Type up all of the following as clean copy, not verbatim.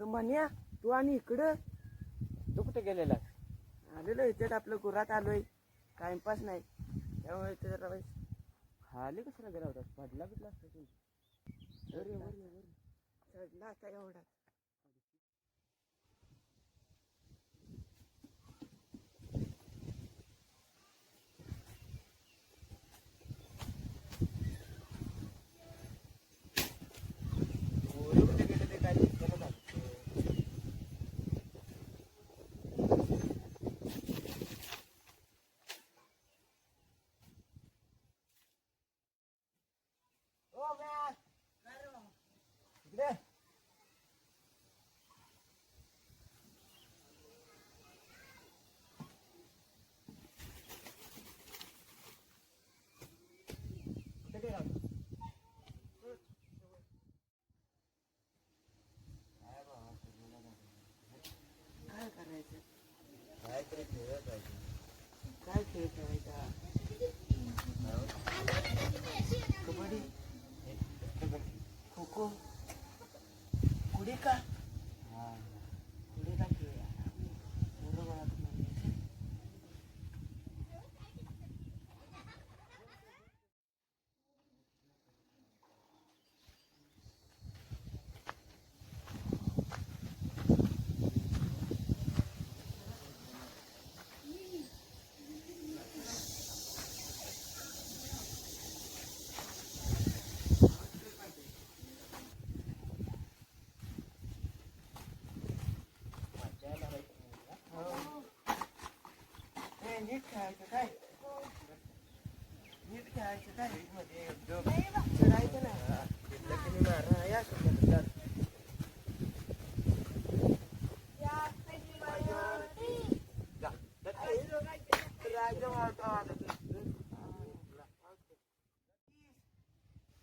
म्हण्या तू आणि इकडं तू कुठे गेलेला? आलेलो इथं आपलं गुरात आलोय. टाइमपास नाही त्यामुळे इथे जरा खाली कशाला गेला होता? पडला बिडला असता तू. चढला आता एवढा. कुठे गेले ते काय दिसलं ना. इकडे कुठे गेला? काय करायचं? काहीतरी खेळत पाहिजे. काय खेळ खेळायचा? कबड्डी, खो खो, उडी का? उडी का खेळूया? बरोबर. नीट खेळायचं काय? नीट खेळायचं काय? चढायचं ना या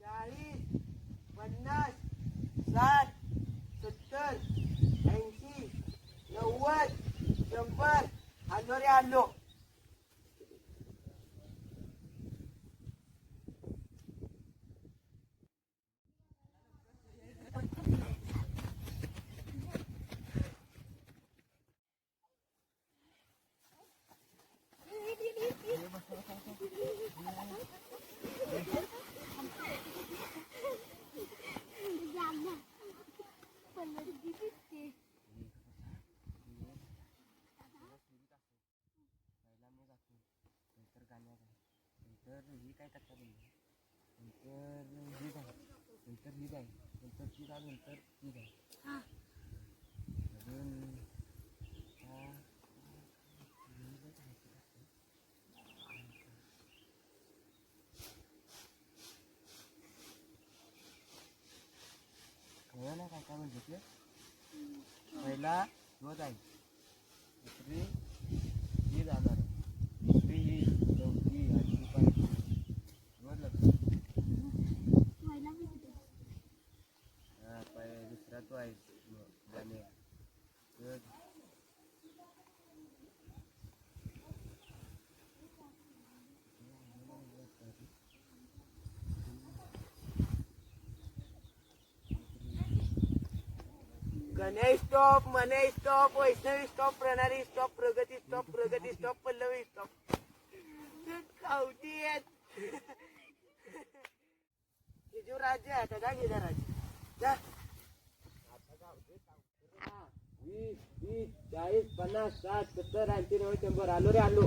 चाळीस 50 60 70 80 90 100 आलो रे आलो. नंतर ही काय टक्का बनली, नंतर ही जाईल, नंतर ही जाईल, नंतर ती जाईल, नंतर ती जाईल अजून कळलं ना काय काय म्हणजे ते. पहिला तो जाईल, दुसरी ही जाणार, तिसरी ही, चौथी आणि ही पाहिजे. हा पाय दुसरा तो आहे जाणे. गणेश स्टॉप, मने स्टॉप, वैष्णवी स्टॉप, प्रणाली स्टॉप, प्रगती स्टॉप, प्रगती स्टॉप, पल्लवी स्टॉप. खावती जो राज्य आहे आता काय गेला राज्य जा. 20 30 40 50 60 70 80 90 100 आलो रे आलो.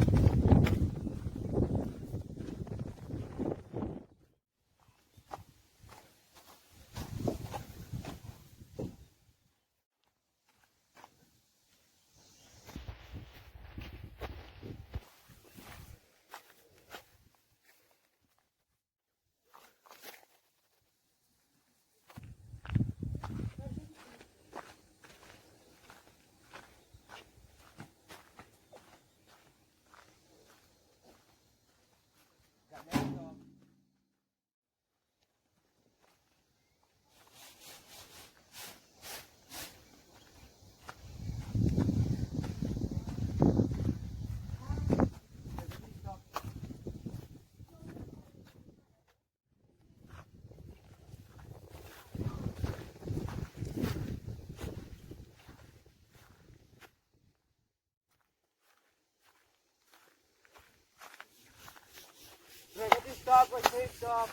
वैष्णवी स्टॉप.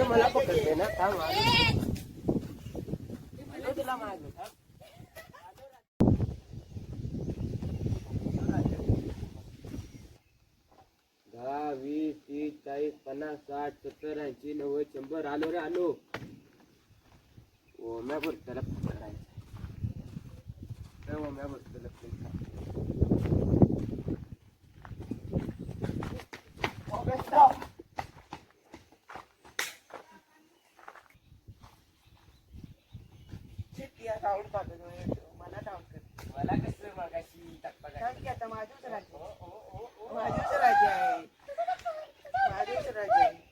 मला पकडते ना थांब तुला मागे 10, 20, 30, 40, 50, 60, 70, 80, 90, 100 आलो रे आलो. ओम्या त्याला पकडायचं ओम्या त्याला मला डाऊन कर मला कसं मगाशी आता माझ्याच राज्य माझ्याच राज्य आहे माझ्याच राज्य आहे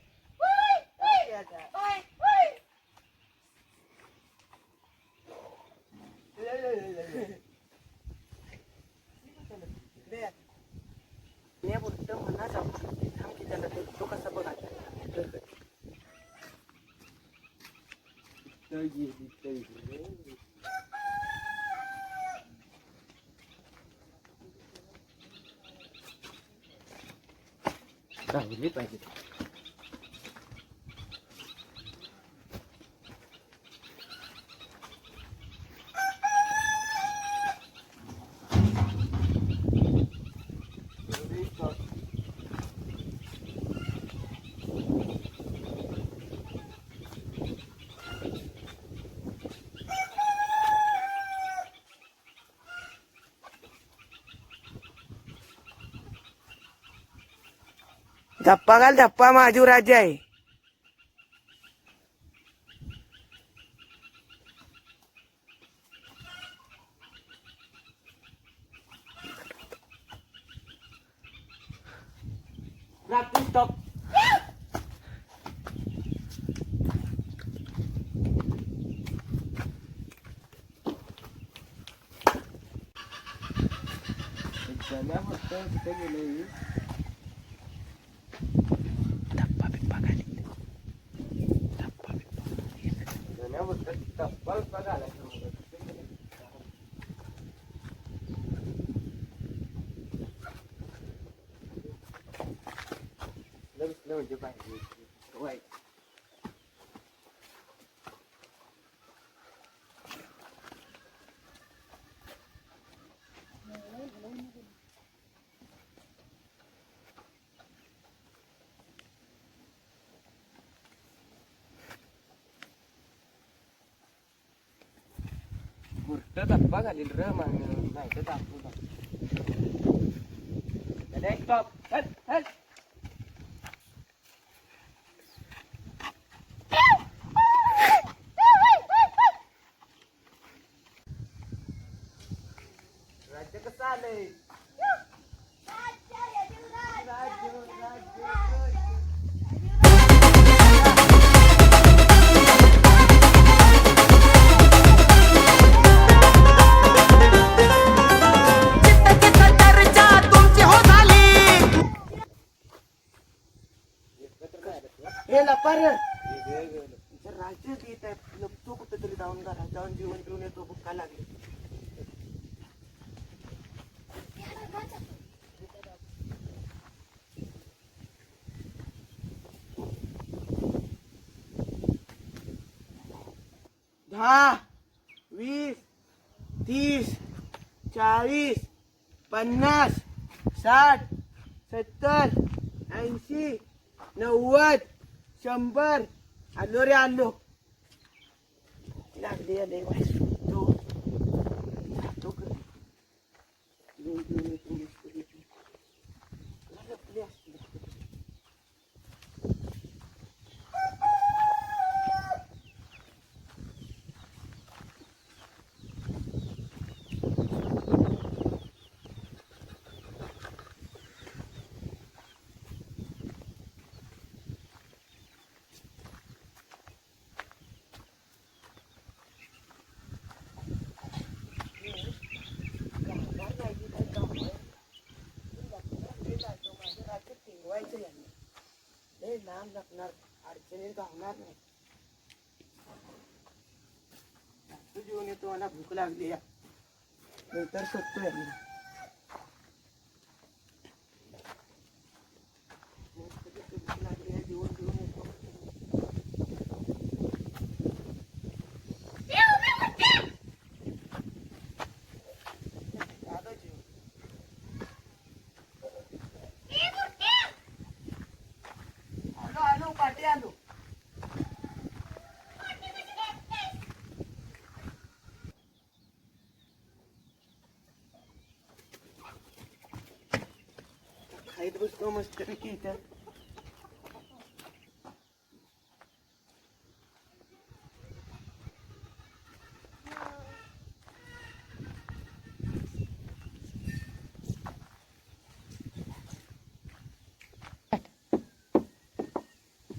म्हणा जाऊ थांब की त्याला तो कसा बघायचा राहिली पाहिजे धप्पा घाल धप्पा माझू राज्य आहे स्टॉप गेले धप्पा बिप्पा घाली धप्पा बिप्पा घालायचं म्हणजे पाहिजे गुर्ट धप्पा घालील र मागणं नाही तर दाखवू स्टॉप राज्य कसं आलंय राज्य देत आहे तो कुठेतरी जाऊन घरात जाऊन जीवन घेऊन येतो भुक्का लागले दहा 20 30 40 50 60 70 80 90 100 आलो रे आलो लागली आले तो लय लांब जपणार, अडचणीत गावणार नाही. तू जेवण येतो, मला भूक लागली या नंतर सुटतोय मी. भूक लागली आहे, जेवण घेऊन येतो. आलो जेवण. आलो पाठी आलो. खाईत बसतो मस्त पैकी इथं.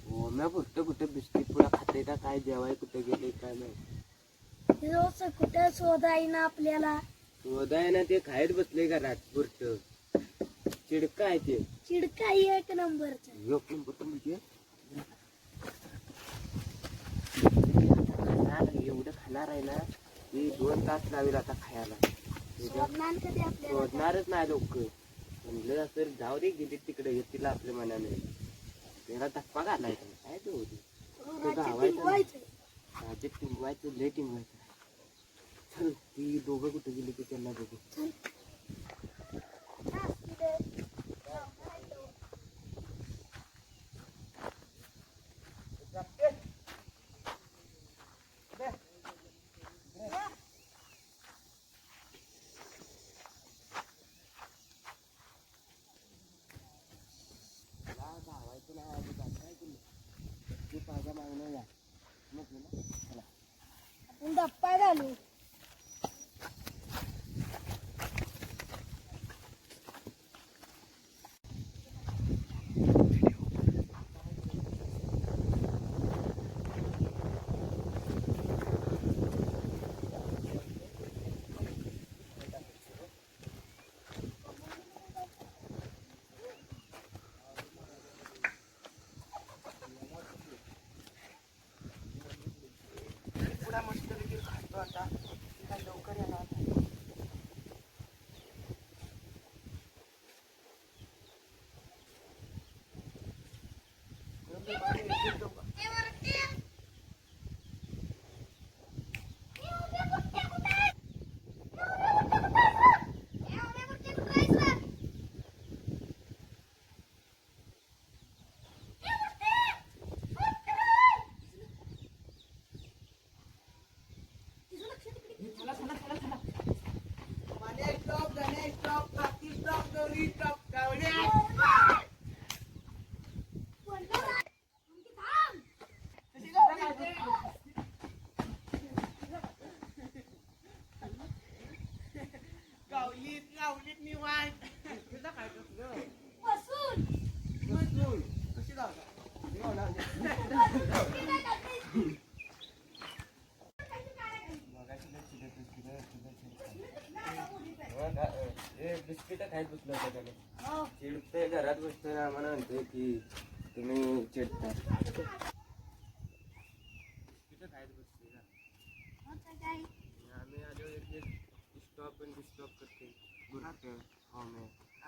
हो मी फक्त कुठे बिस्किट पुडा खाते का काय जेवाय कुठे गेले काय नाही. रोज कुठे शोधाय ना आपल्याला. शोधाय ना ते खायत बसले का राजपुरत चिडका आहे ते. चिडका एक नंबरचा. एक नंबर तर म्हणजे एवढं खाणार आहे ना ते 2 तास लागेल आता खायला. शोधणार कधी आपल्याला. शोधणारच नाही लोक. म्हणलं असं जाऊ दे गेली तिकडे येतील आपल्या मनाने. त्याला धप्पा घालायचा काय ते होती टिकवायचं. राजे टिंगवायचं लय टिंगवायचं. चल ती दोघं कुठे गेली ते त्यांना बघू. आपण धप्पा घालू. पुढा मस्त पैकी खातो आता. काय लवकर येणार नाही. गावलीत निवांत. तुझं काय कसलं? बसून. कशी बिस्किट खायला बसलो होतो त्याने. चिडतोय घरात बसतोय ना आम्हाला म्हणतोय की तुम्ही चिडता. बिस्किट खायला बसतोय ना. आम्ही आलो एक स्टॉप आणि डिस्टॉप करते.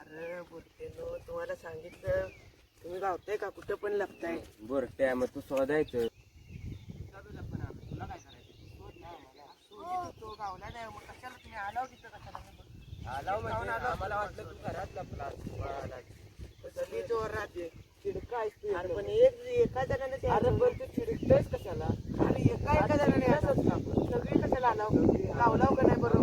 अरे बोलतेलो तुम्हाला सांगितलं तुम्ही गावताय का कुठं पण लपताय. बरं त्या मग तू शोधायचं. तुला काय करायचं? तो गावला नाही मग कशाला तुम्ही आलाव तिथं कशाला? आलाव म्हणजे आम्हाला वाटलं तू घरात लपला. सगळी जोर राहते. चिडका असतो. अरे पण एका जणाने अरे पण तू चिडतोयस कशाला? अरे एका जणाने सगळी कशाला आलाव गावलाव का नाही बरोबर.